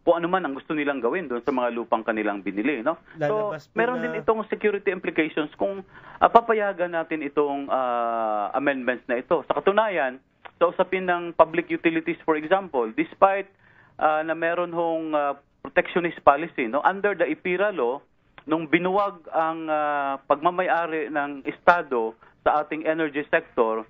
kung ano man ang gusto nilang gawin doon sa mga lupang kanilang binili, no? So, meron din itong security implications kung papayagan natin itong amendments na ito. Sa katunayan, sa usapin ng public utilities, for example, despite na meron hong protectionist policy, no, under the IPIRA law, nung binuwag ang pagmamayari ng Estado sa ating energy sector,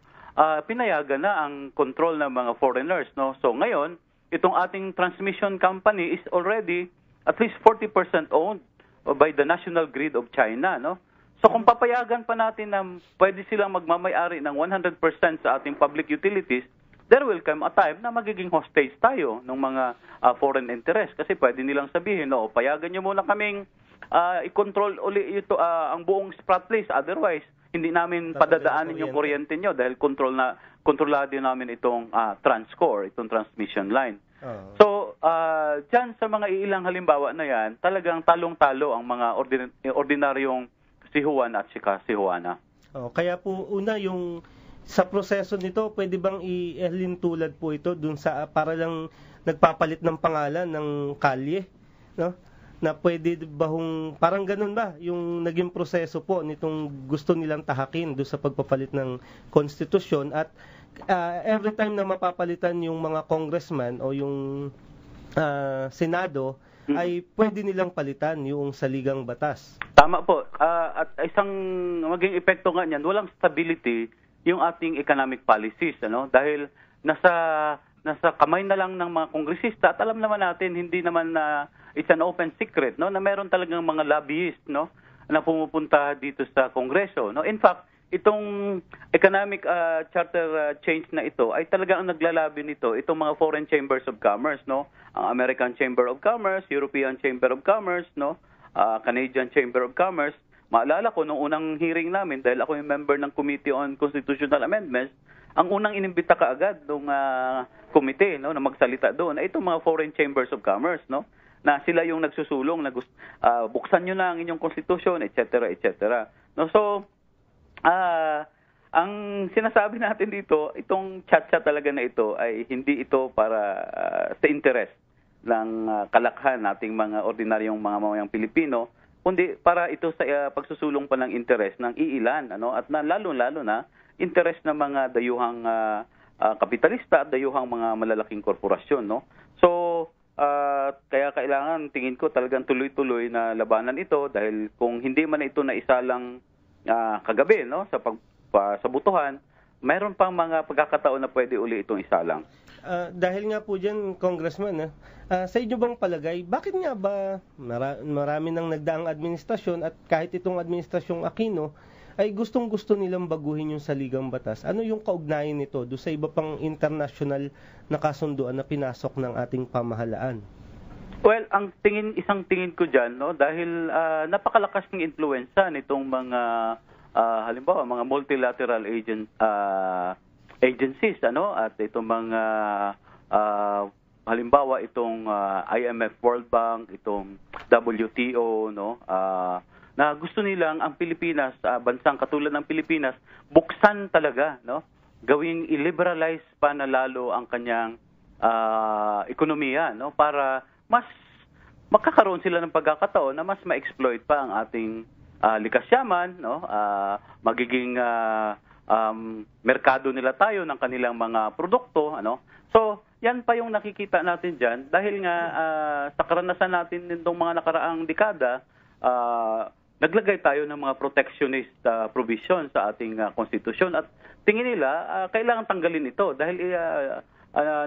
pinayagan na ang control ng mga foreigners, no? So ngayon, itong ating transmission company is already at least 40% owned by the National Grid of China, no? So kung papayagan pa natin na pwede silang magmamayari ng 100% sa ating public utilities, there will come a time na magiging hostage tayo ng mga foreign interest. Kasi pwede nilang sabihin, no, payagan nyo muna kaming i-control uli ito, ang buong Spratlys. Otherwise, hindi namin padadaanin yung kuryente nyo dahil kontrolado namin itong Transcore, itong transmission line. So, dyan sa mga ilang halimbawa na yan, talagang talong-talo ang mga ordinaryong si Juan at si Juana. Kaya po, una, yung sa proseso nito, pwede bang i-tulad po ito dun sa para lang nagpapalit ng pangalan ng kalye, no? Na pwede ba parang ganun ba yung naging proseso po nitong gusto nilang tahakin do sa pagpapalit ng konstitusyon, at every time na mapapalitan yung mga congressman o yung Senado, ay pwede nilang palitan yung saligang batas. Tama po. At isang maging epekto nga niyan, walang stability yung ating economic policies, ano? Dahil nasa kamay na lang ng mga kongresista, at alam naman natin, hindi naman na it's an open secret, no, na meron talagang mga lobbyist, no, na pumupunta dito sa Kongreso, no. In fact, itong economic charter change na ito ay talagang ang naglalabi nito itong mga foreign chambers of commerce, no, ang American Chamber of Commerce, European Chamber of Commerce, no, Canadian Chamber of Commerce. Maalala ko nung unang hearing namin, dahil ako yung member ng Committee on Constitutional Amendments, ang unang inimbita kaagad ng committee, no, na magsalita doon ay itong mga foreign chambers of commerce, no, na sila yung nagsusulong na buksan nyo na ang inyong constitution, etc., etc. No, so ang sinasabi natin dito, itong chat-chat talaga na ito ay hindi ito para sa interest ng kalakhan nating mga ordinaryong mga mamayang Pilipino, kundi para ito sa pagsusulong pa ng interest ng iilan, ano, at lalo-lalo na interest ng mga dayuhang kapitalista at dayuhang mga malalaking korporasyon, no. So kaya kailangan, tingin ko, talagang tuloy-tuloy na labanan ito, dahil kung hindi man ito na isalang kagabi, no, sa butuhan, mayroon pang mga pagkakataon na pwede uli itong isalang. Dahil nga po dyan, Congressman, sa inyo bang palagay, bakit nga ba marami nang nagdaang administrasyon at kahit itong administrasyong Aquino ay gustong-gusto nilang baguhin yung saligang batas? Ano yung kaugnayan nito do sa iba pang international na kasunduan na pinasok ng ating pamahalaan? Well, isang tingin ko dyan, no, dahil napakalakas ng influensya nitong mga halimbawa mga multilateral agencies, ano, at itong mga halimbawa itong IMF, World Bank, itong WTO, no, na gusto nilang ang Pilipinas, bansang katulad ng Pilipinas, buksan talaga, no? Gawing i-liberalize pa na lalo ang kanyang ekonomiya, no? Para mas magkakaroon sila ng pagkakataon na mas ma-exploit pa ang ating likas yaman, no? Magiging merkado nila tayo ng kanilang mga produkto, ano? So, yan pa yung nakikita natin dyan dahil nga sa karanasan natin nitong mga nakaraang dekada, naglagay tayo ng mga protectionist provision sa ating konstitusyon at tingin nila kailangan tanggalin ito dahil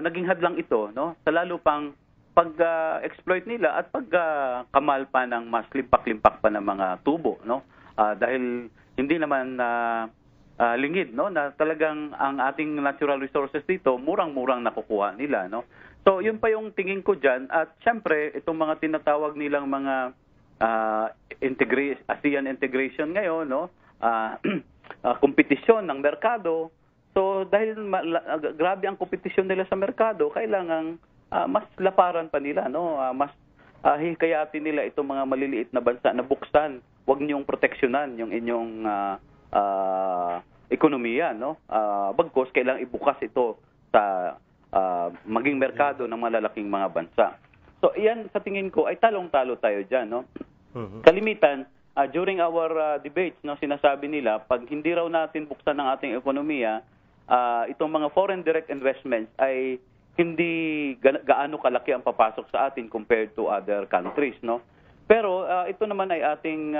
naging hadlang ito, no, sa lalo pang pag-exploit nila at pagkamal pa ng mas limpak-limpak pa ng mga tubo, no, dahil hindi naman lingid, no, na talagang ang ating natural resources dito murang-murang nakukuha nila, no. So yun pa yung tingin ko diyan at syempre itong mga tinatawag nilang mga ASEAN integration ngayon, no, kompetisyon ng merkado. So dahil grabe ang kompetisyon nila sa merkado, kailangang mas laparan pa nila, no, mas hikayatin nila itong mga maliliit na bansa na buksan, wag niyong proteksyonan yung inyong ekonomiya, no? Bagkos kailangang ibukas ito sa maging merkado ng malalaking mga bansa. So iyan sa tingin ko ay talong-talo tayo diyan, no? Kalimitan during our debates, no, sinasabi nila pag hindi raw natin buksan ang ating ekonomiya, itong mga foreign direct investments ay hindi gaano kalaki ang papasok sa atin compared to other countries, no? Pero ito naman ay ating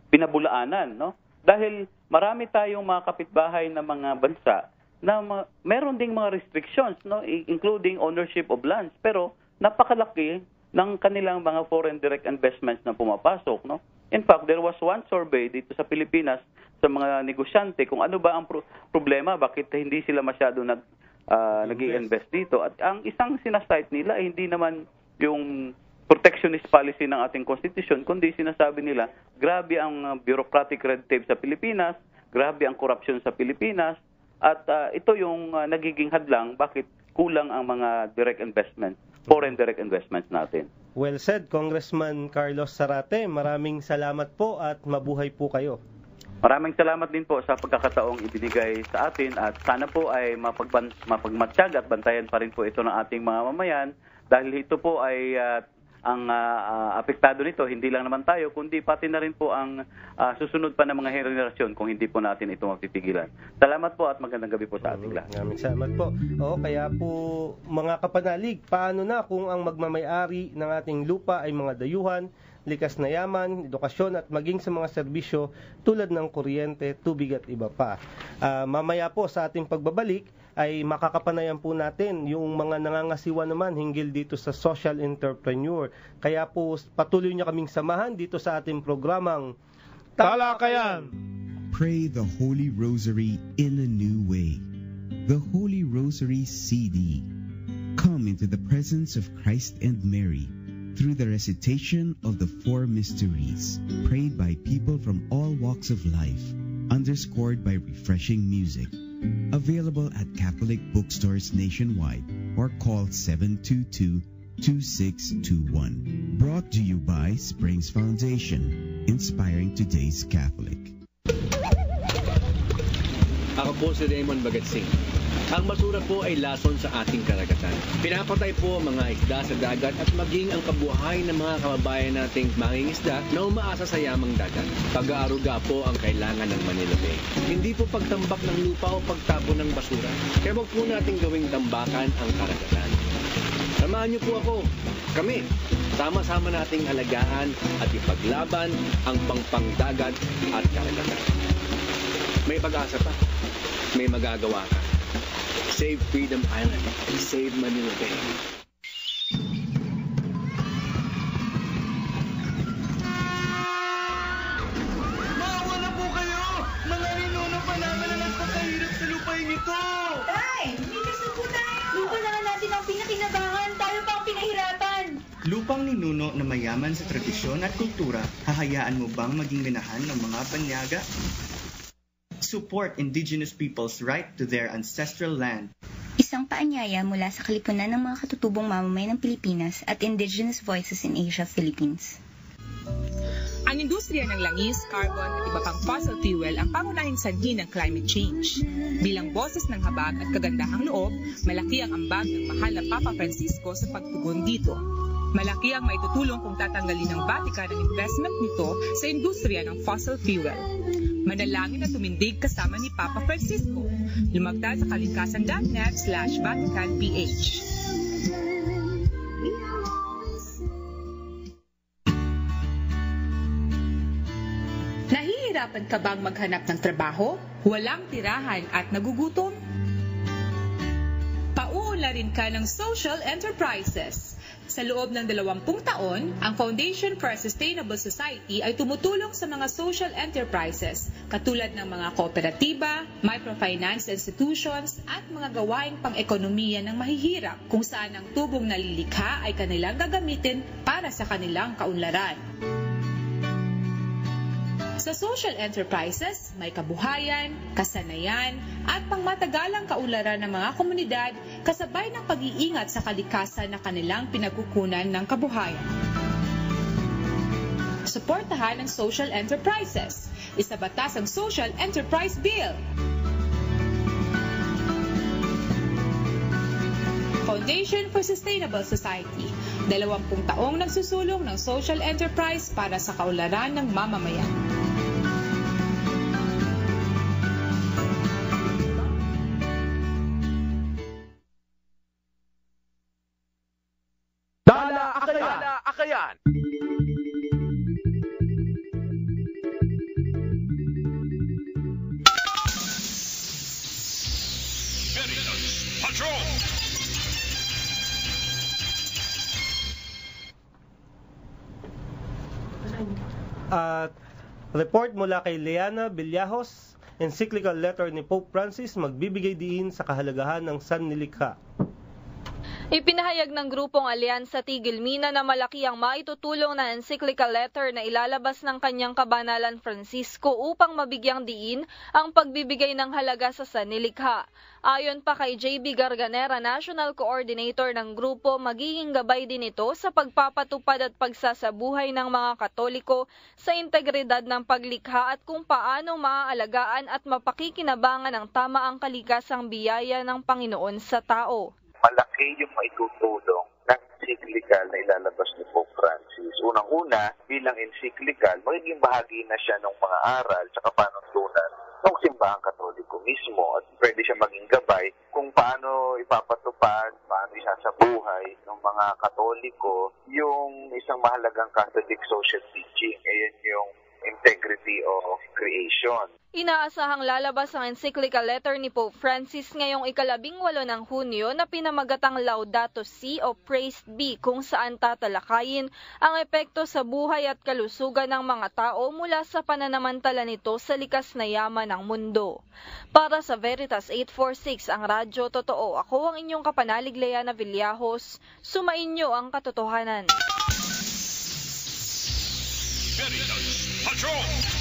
pinabulaanan, no? Dahil marami tayong mga kapitbahay na mga bansa na meron ding mga restrictions, no, including ownership of lands, pero napakalaki ng kanilang mga foreign direct investments na pumapasok, no? In fact, there was one survey dito sa Pilipinas sa mga negosyante kung ano ba ang problema, bakit hindi sila masyado nag-i-invest dito. At ang isang sinasite nila ay hindi naman yung protectionist policy ng ating konstitusyon, kundi sinasabi nila, grabe ang bureaucratic red tape sa Pilipinas, grabe ang korupsyon sa Pilipinas, at ito yung nagiging hadlang bakit kulang ang mga direct investment, foreign direct investments natin. Well said, Congressman Carlos Zarate. Maraming salamat po at mabuhay po kayo. Maraming salamat din po sa pagkakataong ibinigay sa atin at sana po ay mapagmatsyag at bantayan pa rin po ito ng ating mga mamayan dahil ito po ay ang apektado nito, hindi lang naman tayo, kundi pati na rin po ang susunod pa ng mga henerasyon kung hindi po natin ito mapipigilan. Salamat po at magandang gabi po sa ating lahat. Maraming salamat po. Kaya po mga kapanalig, paano na kung ang magmamayari ng ating lupa ay mga dayuhan, likas na yaman, edukasyon at maging sa mga serbisyo tulad ng kuryente, tubig at iba pa. Mamaya po sa ating pagbabalik ay makakapanayan po natin yung mga nangangasiwa naman hinggil dito sa social entrepreneur. Kaya po patuloy niyo kaming samahan dito sa ating programang Talakayan. Pray the Holy Rosary in a new way. The Holy Rosary CD. Come into the presence of Christ and Mary through the recitation of the four mysteries, prayed by people from all walks of life, underscored by refreshing music. Available at Catholic bookstores nationwide or call 722-2621. Brought to you by Springs Foundation, inspiring today's Catholic. Ako po si Raymond Bagatsing. Ang basura po ay lason sa ating karagatan. Pinapatay po ang mga isda sa dagat at maging ang kabuhay ng mga kababayan nating mangingisda na umaasa sa yamang dagat. Pag-aaruga po ang kailangan ng Manila Bay. Hindi po pagtambak ng lupa o pagtapon ng basura. Kaya wag po nating gawing tambakan ang karagatan. Samahan niyo po ako. Kami. Sama-sama nating alagaan at ipaglaban ang pangpangdagat at karagatan. May pag-asa pa. May magagawa ka. Save Freedom Island. Save Manila Bay. Maawa na po kayo! Mga ninuno pa namin ang nagpapahirap sa lupain ito! Tay! Bigas na po tayo! Lupa na natin ang pinakinabangan. Tayo pa ang pinahirapan. Lupang ninuno na mayaman sa tradisyon at kultura, hahayaan mo bang maging minahan ng mga panyaga? Support indigenous people's right to their ancestral land. Isang paanyaya mula sa Kalipunan ng mga Katutubong Mamamayan ng Pilipinas at Indigenous Voices in Asia, Philippines. Ang industriya ng langis, carbon at iba pang fossil fuel ang pangunahing sanhi ng climate change. Bilang boses ng habag at kagandahang loob, malaki ang ambag ng mahal na Papa Francisco sa pagtugon dito. Malaki ang maitutulong kung tatanggalin ng Vatican ang investment nito sa industriya ng fossil fuel. Manalangin na tumindig kasama ni Papa Francisco. Lumagda sa kalikasan.net/VaticanPH. Nahihirapan ka bang maghanap ng trabaho? Walang tirahan at nagugutom? Pauunlarin ka ng social enterprises. Sa loob ng 20 taon, ang Foundation for a Sustainable Society ay tumutulong sa mga social enterprises katulad ng mga kooperatiba, microfinance institutions at mga gawaing pang-ekonomiya ng mahihirap kung saan ang tubong nalilikha ay kanilang gagamitin para sa kanilang kaunlaran. Sa social enterprises, may kabuhayan, kasanayan, at pangmatagalang kaunlaran ng mga komunidad kasabay ng pag-iingat sa kalikasan na kanilang pinagkukunan ng kabuhayan. Suportahan ang social enterprises. Isabatas ang Social Enterprise Bill. Foundation for Sustainable Society. 20 taong nagsusulong ng social enterprise para sa kaunlaran ng mamamayan. Akayan. Patrol! At report mula kay Leana Villajos, encyclical letter ni Pope Francis magbibigay diin sa kahalagahan ng sanlilikha. Ipinahayag ng grupong Alyansa Tigil-Mina na malaki ang maitutulong na encyclical letter na ilalabas ng kanyang kabanalan Francisco upang mabigyang diin ang pagbibigay ng halaga sa sanlilikha. Ayon pa kay JB Garganera, National Coordinator ng grupo, magiging gabay din ito sa pagpapatupad at pagsasabuhay ng mga Katoliko sa integridad ng paglikha at kung paano maaalagaan at mapakikinabangan ng tama ang kalikasang biyaya ng Panginoon sa tao. Malaki yung maitutulong ng encyclical na ilalabas ni Pope Francis. Unang-una, bilang encyclical, magiging bahagi na siya ng mga aral sa panuntunan ng simbahang Katoliko mismo at pwede siya maging gabay kung paano ipapatupad, paano isasabuhay ng mga Katoliko yung isang mahalagang Catholic social teaching. Ayan yung integrity of creation. Inaasahang lalabas ang encyclical letter ni Pope Francis ngayong 18 ng Hunyo na pinamagatang Laudato Si o Praised Be, kung saan tatalakayin ang epekto sa buhay at kalusugan ng mga tao mula sa pananamantala nito sa likas na yaman ng mundo. Para sa Veritas 846, ang Radyo Totoo, ako ang inyong kapanalig Leana Villajos. Sumainyo ang katotohanan. Veritas Patrol!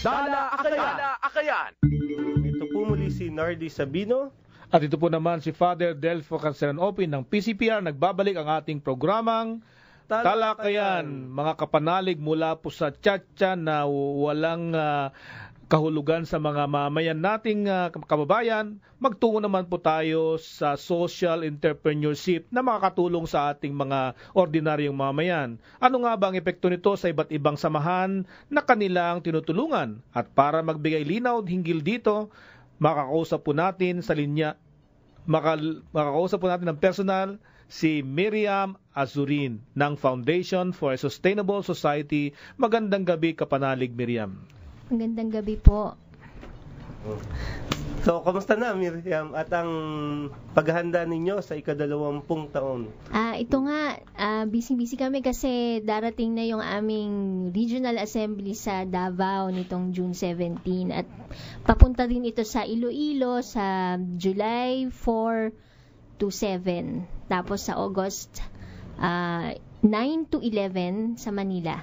Akayan. Ito po muli si Nardi Sabino. At ito po naman si Father Delfo Canceran Opin ng PCPR. Nagbabalik ang ating programang Talakayan. Mga kapanalig mula po sa Tchatcha na walang kahulugan sa mga mamayan nating kababayan. Magtungo naman po tayo sa social entrepreneurship na makakatulong sa ating mga ordinaryong mamayan. Ano nga ba ang epekto nito sa iba't ibang samahan na kanilang tinutulungan? At para magbigay linaw hinggil dito, makakausap po natin sa linya, makakausap po natin ng personal si Miriam Azurin ng Foundation for a Sustainable Society. Magandang gabi, kapanalig Miriam. Magandang gabi po. So, kamusta na Miriam at ang paghahanda ninyo sa ika-20 taon? Ito nga, busy-busy kami kasi darating na yung aming Regional Assembly sa Davao nitong June 17 at papunta din ito sa Iloilo sa July 4 to 7. Tapos sa August 9 to 11 sa Manila.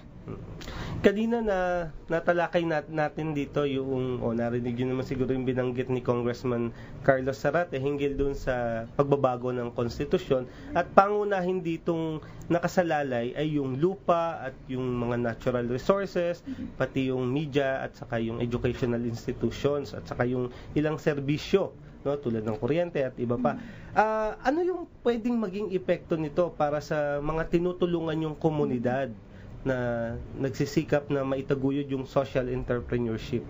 Kanina na natalakay natin dito yung narinig yun naman siguro yung binanggit ni Congressman Carlos Zarate hinggil dun sa pagbabago ng konstitusyon at pangunahin ditong nakasalalay ay yung lupa at yung mga natural resources, pati yung media at saka yung educational institutions at saka yung ilang serbisyo, no, tulad ng kuryente at iba pa. Ano yung pwedeng maging epekto nito para sa mga tinutulungan yung komunidad na nagsisikap na maitaguyod yung social entrepreneurship?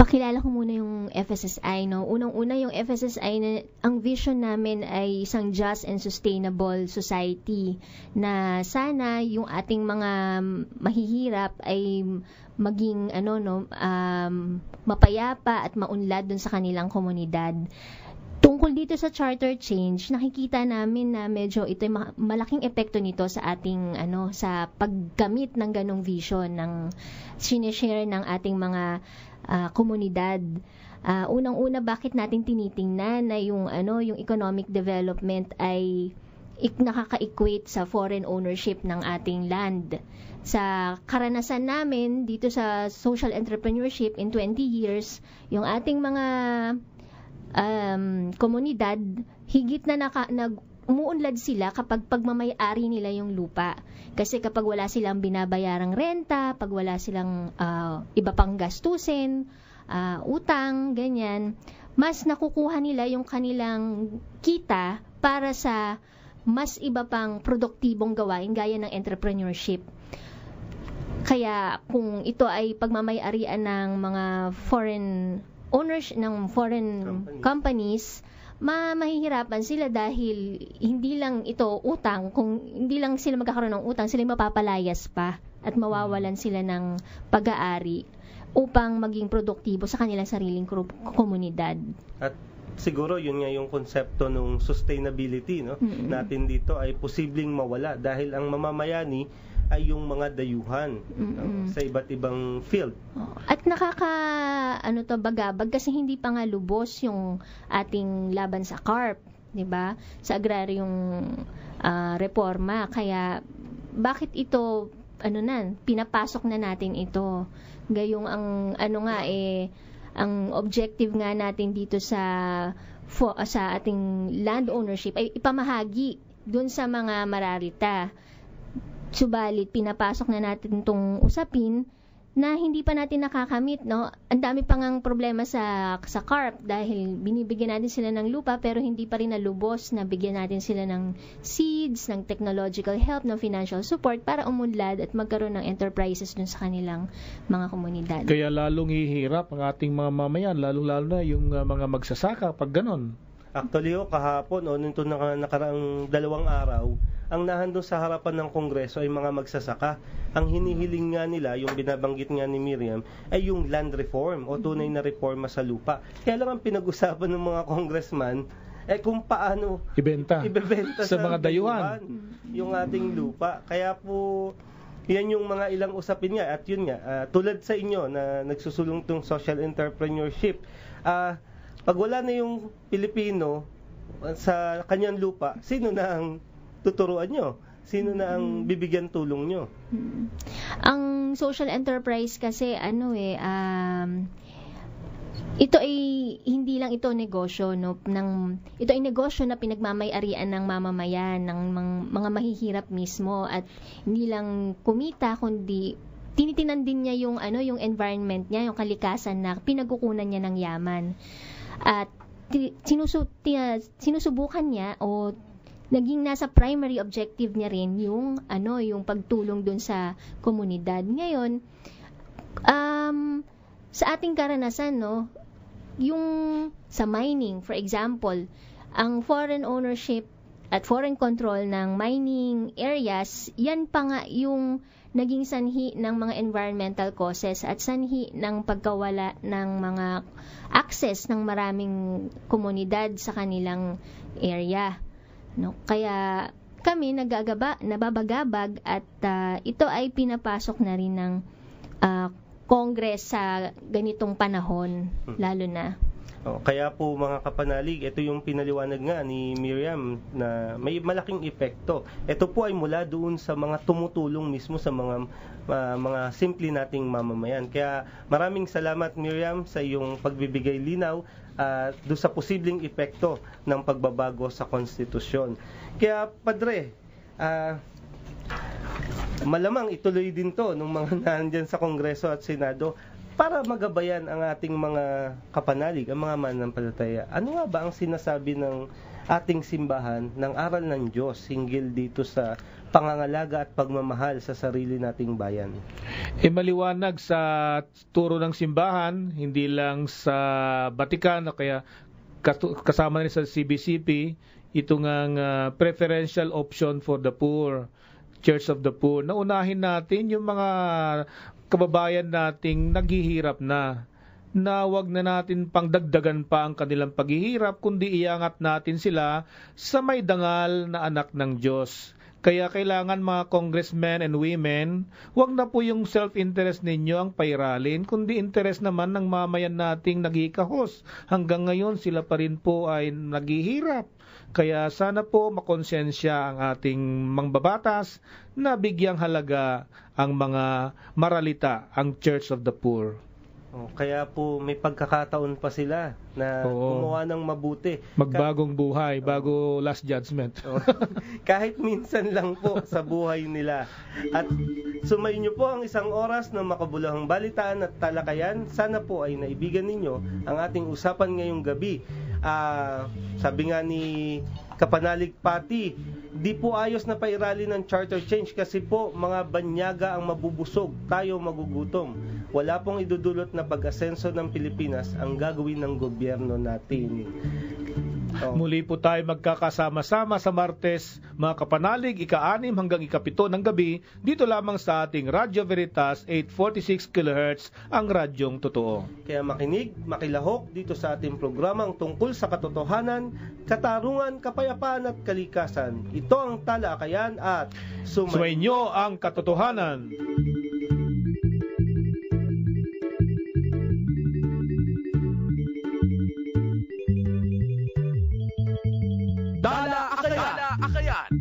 Pakilala ko muna yung FSSI, no? Unang-una yung FSSI na ang vision namin ay isang just and sustainable society na sana yung ating mga mahihirap ay maging mapayapa at maunlad dun sa kanilang komunidad. Tungkol dito sa charter change, nakikita namin na medyo ito ay malaking epekto nito sa ating sa paggamit ng ganong vision ng sinishare ng ating mga komunidad. Unang-una, bakit natin tinitingnan na yung economic development ay nakaka-equate sa foreign ownership ng ating land. Sa karanasan namin dito sa social entrepreneurship in 20 years, yung ating mga komunidad, higit na umuunlad sila kapag pagmamay-ari nila yung lupa. Kasi kapag wala silang binabayarang renta, pag wala silang iba pang gastusin, utang, ganyan, mas nakukuha nila yung kanilang kita para sa mas iba pang produktibong gawain gaya ng entrepreneurship. Kaya kung ito ay pagmamay-arian ng mga foreign owners ng foreign companies, mahihirapan sila dahil hindi lang ito utang, kung hindi lang sila magkakaroon ng utang, sila mapapalayas pa at mawawalan sila ng pag-aari upang maging produktibo sa kanilang sariling komunidad. At siguro yun nga yung konsepto ng sustainability, no? Natin dito ay posibleng mawala dahil ang mamamayani ay yung mga dayuhan sa iba't ibang field. At bagabag kasi hindi pa nga lubos yung ating laban sa CARP, 'di ba? Sa agraryong reforma. Kaya bakit ito pinapasok na natin ito? Gayong ang ang objective nga natin dito sa ating land ownership ay ipamahagi dun sa mga mararita. Subalit, pinapasok na natin itong usapin na hindi pa natin nakakamit, no? Ang dami pang ang problema sa CARP dahil binibigyan natin sila ng lupa pero hindi pa rin nalubos na bigyan natin sila ng seeds, ng technological help, ng financial support para umunlad at magkaroon ng enterprises dun sa kanilang mga komunidad. Kaya lalong hihirap ang ating mga mamayan, lalong-lalo na yung mga magsasaka pag ganon. Actually, kahapon, nito nakaraang 2 araw, ang nahandong sa harapan ng Kongreso ay mga magsasaka. Ang hinihiling nga nila, yung binabanggit nga ni Miriam, ay yung land reform o tunay na reforma sa lupa. Kaya lang ang pinag-usapan ng mga congressman kung paano ibebenta sa mga dayuhan yung ating lupa. Kaya po, yan yung mga ilang usapin nga. At yun nga, tulad sa inyo na nagsusulong tong social entrepreneurship, pag wala na yung Pilipino sa kanyang lupa, sino na ang tuturuan nyo? Sino na ang bibigyan tulong nyo? Ang social enterprise kasi ito ay hindi lang ito negosyo, no? Ito ay negosyo na pinagmamay-arian ng mamamayan, ng mga mahihirap mismo, at hindi lang kumita kundi tinitinan din niya yung yung environment niya, yung kalikasan na pinagkukunan niya ng yaman. At sinusubukan niya o naging nasa primary objective niya rin yung yung pagtulong dun sa komunidad. Ngayon, sa ating karanasan, no, yung sa mining, for example, ang foreign ownership at foreign control ng mining areas, yan pa nga yung naging sanhi ng mga environmental causes at sanhi ng pagkawala ng mga access ng maraming komunidad sa kanilang area. No, kaya kami nababagabag at ito ay pinapasok na rin ng Congress sa ganitong panahon, lalo na. Kaya po mga kapanalig, ito yung pinaliwanag nga ni Miriam na may malaking epekto. Ito po ay mula doon sa mga tumutulong mismo sa mga simple nating mamamayan. Kaya maraming salamat Miriam sa iyong pagbibigay linaw doon sa posibleng epekto ng pagbabago sa konstitusyon. Kaya Padre, malamang ituloy din to ng mga nandyan sa Kongreso at Senado para magabayan ang ating mga kapanalig, ang mga mananampalataya. Ano nga ba ang sinasabi ng ating simbahan ng aral ng Diyos hinggil dito sa pangangalaga at pagmamahal sa sarili nating bayan? Maliwanag sa turo ng simbahan, hindi lang sa Vatican o kaya kasama rin sa CBCP, ito ngang preferential option for the poor, Church of the Poor. Naunahin natin yung mga kababayan nating naghihirap na wag na natin pangdagdagan pa ang kanilang paghihirap, kundi iangat natin sila sa may dangal na anak ng Diyos. Kaya kailangan mga congressmen and women, wag na po yung self-interest ninyo ang pairalin, kundi interest naman ng mamayan nating naghihikahos. Hanggang ngayon sila pa rin po ay naghihirap. Kaya sana po makonsensya ang ating mangbabatas na bigyang halaga ang mga maralita, ang Church of the Poor. Kaya po may pagkakataon pa sila na gumawa ng mabuti. Magbagong buhay, bago last judgment. Kahit minsan lang po sa buhay nila. At sumayin niyo po ang isang oras ng makabuluhang balitaan at talakayan. Sana po ay naibigan ninyo ang ating usapan ngayong gabi. Sabi nga ni Kapanalig Pati, di po ayos na pairali ng charter change kasi po mga banyaga ang mabubusog, tayo magugutom. Wala pong idudulot na pag-asenso ng Pilipinas ang gagawin ng gobyerno natin. Muli po tayo magkakasama-sama sa Martes, mga kapanalig, ika-6 hanggang ika-7 ng gabi, dito lamang sa ating Radyo Veritas 846 kHz, ang radyong totoo. Kaya makinig, makilahok dito sa ating programang tungkol sa katotohanan, katarungan, kapayapaan at kalikasan. Ito ang talakayan at sumainyo ang katotohanan. Dala Akayan.